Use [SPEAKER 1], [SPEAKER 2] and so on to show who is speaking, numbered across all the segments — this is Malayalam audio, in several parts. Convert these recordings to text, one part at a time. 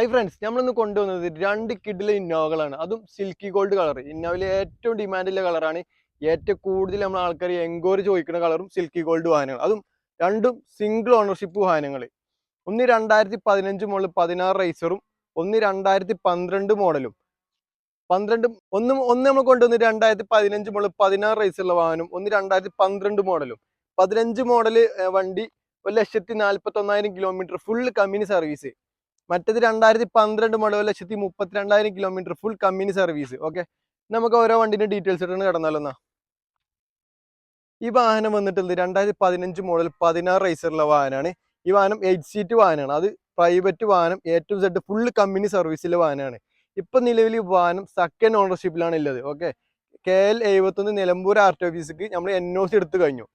[SPEAKER 1] ഹൈ ഫ്രണ്ട്സ്, നമ്മളിന്ന് കൊണ്ടുവന്നത് രണ്ട് കിഡിലെ ഇന്നോവകളാണ്. അതും സിൽക്കി ഗോൾഡ് കളർ. ഇന്നോവയിലെ ഏറ്റവും ഡിമാൻഡുള്ള കളറാണ്. ഏറ്റവും കൂടുതൽ നമ്മൾ ആൾക്കാർ എൻക്വയറി ചോദിക്കുന്ന കളറും സിൽക്കി ഗോൾഡ് വാഹനങ്ങൾ. അതും രണ്ടും സിംഗിൾ ഓണർഷിപ്പ് വാഹനങ്ങൾ. ഒന്ന് 2015 മോഡൽ 16 റൈസറും ഒന്ന് 2012 മോഡലും. ഒന്ന് നമ്മൾ കൊണ്ടുവന്നത് 2015 മോഡൽ 16 റൈസുള്ള വാഹനം, ഒന്ന് 2012 മോഡലും. 15 മോഡൽ വണ്ടി 1,41,000 കിലോമീറ്റർ ഫുൾ കമ്പനി സർവീസ്. മറ്റേത് 2012 model 1,32,000 kilometre full company service. Okay, നമുക്ക് ഓരോ വണ്ടിന്റെ ഡീറ്റെയിൽസ് ഇട്ടാണ് കിടന്നാലോ. ഈ വാഹനം വന്നിട്ടുള്ളത് 2015 മോഡൽ 16 റൈസറുള്ള വാഹനമാണ്. ഈ വാഹനം 8 സീറ്റ് വാഹനമാണ്. അത് പ്രൈവറ്റ് വാഹനം, A to Z full company സർവീസിലെ വാഹനമാണ്. ഇപ്പൊ നിലവിൽ ഈ വാഹനം സെക്കൻഡ് ഓണർഷിപ്പിലാണ് ഉള്ളത്. ഓക്കെ, KL 71 നിലമ്പൂർ RT ഓഫീസിക്ക് നമ്മൾ NOC എടുത്തു കഴിഞ്ഞു.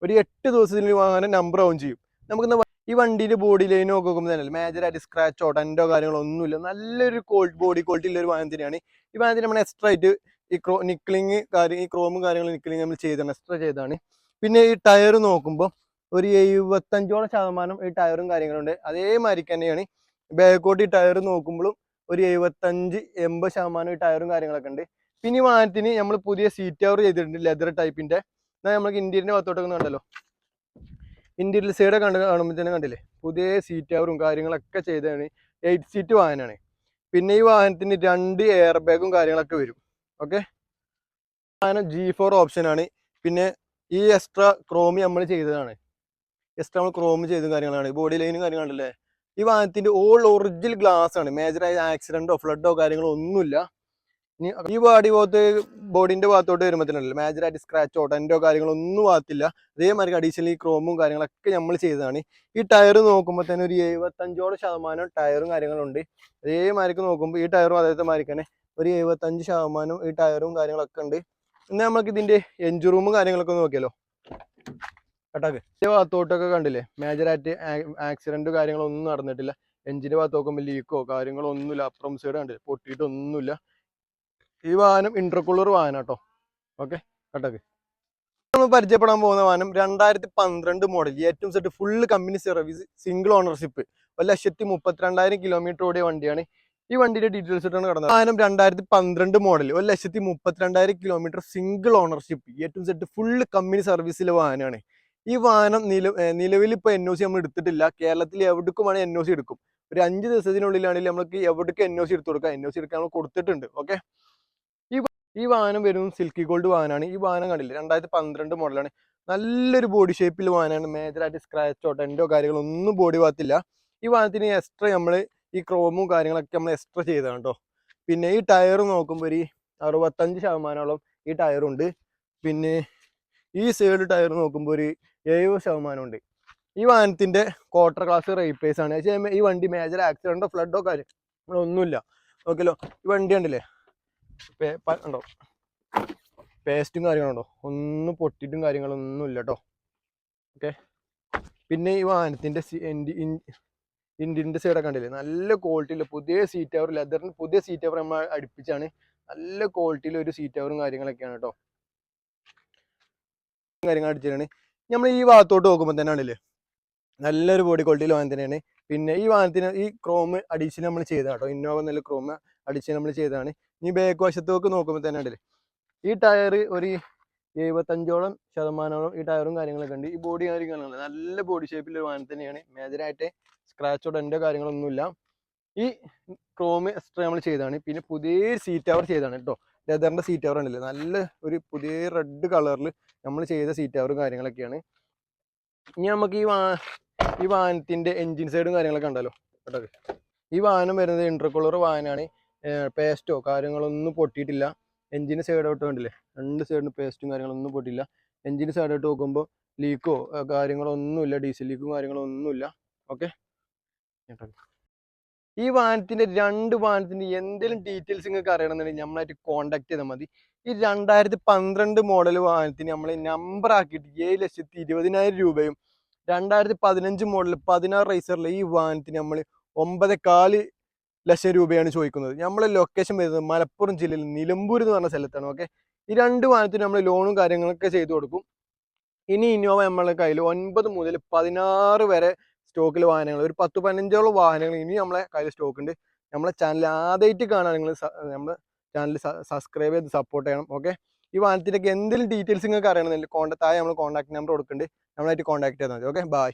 [SPEAKER 1] ഒരു 8 ദിവസത്തിൽ വാഹനം നമ്പർ ആവും ചെയ്യും. നമുക്ക് ഈ വണ്ടിയുടെ ബോഡി ലൈൻ നോക്കുമ്പോൾ തന്നെ മേജറായിട്ട് സ്ക്രാച്ചോ ഡെന്റോ കാര്യങ്ങളോ ഒന്നുമില്ല. നല്ലൊരു ബോഡി ക്വാളിറ്റി ഉള്ള ഒരു വാഹനം തന്നെയാണ്. ഈ വാഹനത്തിന് നമ്മൾ എക്സ്ട്രാ ആയിട്ട് ഈ നിക്ലിങ് കാര്യം, ഈ ക്രോമും കാര്യങ്ങളും നിക്ലിങ് നമ്മൾ ചെയ്താണ്, എക്സ്ട്രാ ചെയ്താണ്. പിന്നെ ഈ ടയർ നോക്കുമ്പോൾ ഒരു 75% ഈ ടയറും കാര്യങ്ങളുണ്ട്. അതേമാതിരി തന്നെയാണ് ബാക്കോട്ട് ഈ ടയർ നോക്കുമ്പോഴും ഒരു 75-80% ഈ ടയറും കാര്യങ്ങളൊക്കെ ഉണ്ട്. പിന്നെ ഈ വാഹനത്തിന് നമ്മൾ പുതിയ സീറ്റ് കവർ ചെയ്തിട്ടുണ്ട്, ലെതർ ടൈപ്പിന്റെ. എന്നാൽ നമുക്ക് ഇന്ത്യന്റെ ഭാഗത്തോട്ടൊക്കെ കണ്ടല്ലോ, ഇന്ത്യയിൽ സൈഡ് കാണുമ്പോൾ തന്നെ കണ്ടില്ലേ, പുതിയ സീറ്റ് കവറും കാര്യങ്ങളൊക്കെ ചെയ്തതാണ്. 8 സീറ്റ് വാഹനമാണ്. പിന്നെ ഈ വാഹനത്തിന് 2 എയർ ബാഗും കാര്യങ്ങളൊക്കെ വരും. ഓക്കെ, വാഹനം G4 ഓപ്ഷൻ ആണ്. പിന്നെ ഈ എക്സ്ട്രാ ക്രോമി നമ്മൾ ചെയ്തതാണ്, എക്സ്ട്രാ നമ്മൾ ക്രോം ചെയ്ത കാര്യങ്ങളാണ്. ബോഡി ലൈനും കാര്യങ്ങളല്ലേ. ഈ വാഹനത്തിന്റെ ഓൾ ഒറിജിനൽ ഗ്ലാസ് ആണ്. മേജറായ ആക്സിഡന്റോ ഫ്ലഡോ കാര്യങ്ങളോ ഒന്നുമില്ല. ഈ ബോഡിന്റെ ഭാഗത്തോട്ട് വരുമ്പോഴത്തേനല്ലോ മേജറായിട്ട് സ്ക്രാച്ചോ ഡെന്റോ കാര്യങ്ങളോ ഒന്നും ആകത്തില്ല. അതേമാതിരി അഡീഷണൽ ഈ ക്രോമും കാര്യങ്ങളൊക്കെ നമ്മൾ ചെയ്തതാണ്. ഈ ടയർ നോക്കുമ്പോൾ തന്നെ ഒരു 75% ടയറും കാര്യങ്ങളുണ്ട്. അതേമാതിരിക്ക് നോക്കുമ്പോൾ ഈ ടയറും അതേമാതിരി തന്നെ ഒരു 75% ഈ ടയറും കാര്യങ്ങളൊക്കെ ഉണ്ട്. എന്നാൽ നമുക്ക് ഇതിന്റെ എഞ്ചിൻ റൂമും കാര്യങ്ങളൊക്കെ നോക്കിയാലോ. കേട്ടാക്ക് ഈ ഭാഗത്തോട്ടൊക്കെ കണ്ടില്ലേ, മേജറായിട്ട് ആക്സിഡന്റ് കാര്യങ്ങളൊന്നും നടന്നിട്ടില്ല. എഞ്ചിന്റെ ഭാഗത്ത് നോക്കുമ്പോൾ ലീക്കോ കാര്യങ്ങളോ ഒന്നുമില്ല. അപ്പുറം സൈഡ് കണ്ടില്ലേ, പൊട്ടിയിട്ടൊന്നുമില്ല. ഈ വാഹനം ഇന്റർകൂളർ വാഹനം കേട്ടോ. ഓക്കെ, കേട്ടോക്ക് നമ്മൾ പരിചയപ്പെടാൻ പോകുന്ന വാഹനം 2012 മോഡൽ ഏറ്റവും set full company service single ownership 1,32,000 kilometre ഓടിയ വണ്ടിയാണ്. ഈ വണ്ടിയുടെ ഡീറ്റെയിൽസ് ഇട്ടാണ് കിടന്നത്. വാഹനം 2012 മോഡൽ 1,32,000 കിലോമീറ്റർ സിംഗിൾ ഓണർഷിപ്പ് ഏറ്റവും സെറ്റ് ഫുൾ കമ്പനി സർവീസിലെ വാഹനമാണ്. ഈ വാഹനം നിലവിൽ ഇപ്പൊ NOC നമ്മൾ എടുത്തിട്ടില്ല. കേരളത്തിൽ എവിടേക്കും വേണമെങ്കിൽ NOC എടുക്കും. ഒരു 5 ദിവസത്തിനുള്ളിലാണെങ്കിൽ നമുക്ക് എവിടേക്ക് NOC എടുത്തു കൊടുക്കാം. NOC എടുക്കാൻ നമ്മൾ കൊടുത്തിട്ടുണ്ട്. ഓക്കെ, ഈ വാഹനം വരും സിൽക്കി ഗോൾഡ് വാഹനമാണ്. ഈ വാഹനം കണ്ടില്ലേ, 2012 മോഡലാണ്. നല്ലൊരു ബോഡി ഷേപ്പിൽ വാഹനമാണ്. മേജറായിട്ട് സ്ക്രാച്ചോ ഡെന്റോ കാര്യങ്ങളോ ഒന്നും ബോഡി ഭാഗത്തില്ല. ഈ വാഹനത്തിന് എക്സ്ട്രാ നമ്മൾ ഈ ക്രോമും കാര്യങ്ങളൊക്കെ നമ്മൾ എക്സ്ട്രാ ചെയ്തതാണ് കേട്ടോ. പിന്നെ ഈ ടയർ നോക്കുമ്പോൾ ഒരു 65% ഈ ടയറുണ്ട്. പിന്നെ ഈ സൈഡ് ടയർ നോക്കുമ്പോൾ ഒരു 70% ഉണ്ട്. ഈ വാഹനത്തിന്റെ ക്വാർട്ടർ ക്ലാസ് റീപ്ലേസ് ആണ്. ഈ വണ്ടി മേജർ ആക്സിഡന്റോ ഫ്ലഡോ കാര്യങ്ങളൊന്നുമില്ല. ഓക്കെല്ലോ, ഈ വണ്ടി കണ്ടില്ലേ, ഉണ്ടോ പേസ്റ്റും കാര്യങ്ങളുണ്ടോ, ഒന്നും പൊട്ടിയിട്ടും കാര്യങ്ങളൊന്നും ഇല്ല കേട്ടോ. ഓക്കെ, പിന്നെ ഈ വാഹനത്തിന്റെ ഇന്ത്യൻ്റെ സൈഡൊക്കെ കണ്ടില്ലേ, നല്ല ക്വാളിറ്റിയിൽ പുതിയ സീറ്റ് കവർ, ലെതറിന് പുതിയ സീറ്റ് കവർ നമ്മൾ അടുപ്പിച്ചാണ്. നല്ല ക്വാളിറ്റിയിൽ ഒരു സീറ്റ് കവറും കാര്യങ്ങളൊക്കെയാണ് കേട്ടോ. കാര്യങ്ങൾ അടിച്ചിട്ടാണ്. നമ്മൾ ഈ ഭാഗത്തോട്ട് നോക്കുമ്പോൾ തന്നെ ആണല്ലേ, നല്ലൊരു ബോഡി ക്വാളിറ്റിയിൽ വാഹനം തന്നെയാണ്. പിന്നെ ഈ വാഹനത്തിന് ഈ ക്രോം അഡീഷണൽ നമ്മൾ ചെയ്തതാണ് കേട്ടോ. ഇന്നോവ നല്ല ക്രോം അഡീഷണൽ നമ്മൾ ചെയ്തതാണ്. ഈ ബാക്ക് വശത്തൊക്കെ നോക്കുമ്പോൾ തന്നെ ഉണ്ടല്ലേ, ഈ ടയർ ഒരു 75% ഈ ടയറും കാര്യങ്ങളൊക്കെ ഉണ്ട്. ഈ ബോഡി കാര്യങ്ങളൊക്കെ നല്ല ബോഡി ഷേപ്പിലുള്ള വാഹനം തന്നെയാണ്. മേജറായിട്ട് സ്ക്രാച്ചോ ഡെന്റോ കാര്യങ്ങളൊന്നുമില്ല. ഈ ക്രോം എക്സ്ട്രാ നമ്മൾ ചെയ്തതാണ്. പിന്നെ പുതിയ സീറ്റ് കവർ ചെയ്തതാണ് കേട്ടോ. ലെതറിന്റെ സീറ്റ് കവർ ഉണ്ടല്ലേ, നല്ല ഒരു പുതിയ റെഡ് കളറിൽ നമ്മൾ ചെയ്ത സീറ്റ് കവറും കാര്യങ്ങളൊക്കെയാണ്. ഇനി നമുക്ക് ഈ വാഹനത്തിന്റെ എൻജിൻ സൈഡും കാര്യങ്ങളൊക്കെ ഉണ്ടല്ലോ കേട്ടോ. ഈ വാഹനം വരുന്നത് ഇന്റർകൂളർ വാഹനമാണ്. പേസ്റ്റോ കാര്യങ്ങളൊന്നും പൊട്ടിയിട്ടില്ല. എഞ്ചിന് സൈഡോട്ട് കണ്ടില്ലേ, 2 സൈഡിന് പേസ്റ്റും കാര്യങ്ങളൊന്നും പൊട്ടില്ല. എഞ്ചിന് സൈഡോട്ട് നോക്കുമ്പോൾ ലീക്കോ കാര്യങ്ങളൊന്നുമില്ല, ഡീസൽ ലീക്കും കാര്യങ്ങളൊന്നുമില്ല. ഓക്കെ, ഈ വാഹനത്തിന്റെ എന്തെങ്കിലും ഡീറ്റെയിൽസ് നിങ്ങൾക്ക് അറിയണമെന്നുണ്ടെങ്കിൽ നമ്മളായിട്ട് കോൺടാക്ട് ചെയ്താൽ മതി. ഈ 2012 മോഡൽ വാഹനത്തിന് നമ്മൾ നമ്പർ ആക്കിയിട്ട് 7,20,000 രൂപയും 2015 മോഡൽ 16 റൈസറിലെ ഈ വാഹനത്തിന് നമ്മൾ 9,4 ലക്ഷം രൂപയാണ് ചോദിക്കുന്നത്. നമ്മളെ ലൊക്കേഷൻ വരുന്നത് മലപ്പുറം ജില്ലയിൽ നിലമ്പൂർ എന്ന് പറഞ്ഞ സ്ഥലത്താണ്. ഓക്കെ, ഈ 2 വാഹനത്തിന് നമ്മൾ ലോണും കാര്യങ്ങളൊക്കെ ചെയ്തു കൊടുക്കും. ഇനി ഇന്നോവ നമ്മളെ കയ്യിൽ 9 മുതൽ 16 വരെ സ്റ്റോക്കിൽ വാഹനങ്ങൾ, ഒരു 10-15ഓളം വാഹനങ്ങൾ ഇനി നമ്മളെ കയ്യിൽ സ്റ്റോക്ക് ഉണ്ട്. നമ്മളെ ചാനൽ ആദ്യമായിട്ട് കാണാൻ നിങ്ങൾ നമ്മുടെ ചാനൽ സബ്സ്ക്രൈബ് ചെയ്ത് സപ്പോർട്ട് ചെയ്യണം. ഓക്കെ, ഈ വാഹനത്തിൻ്റെയൊക്കെ എന്തെങ്കിലും ഡീറ്റെയിൽസ് നിങ്ങൾക്ക് അറിയണമെന്നില്ല താഴെ നമ്മൾ കോൺടാക്ട് നമ്പർ കൊടുക്കുന്നുണ്ട്, നമ്മളായിട്ട് കോൺടാക്ട് ചെയ്താൽ മതി. Okay, by.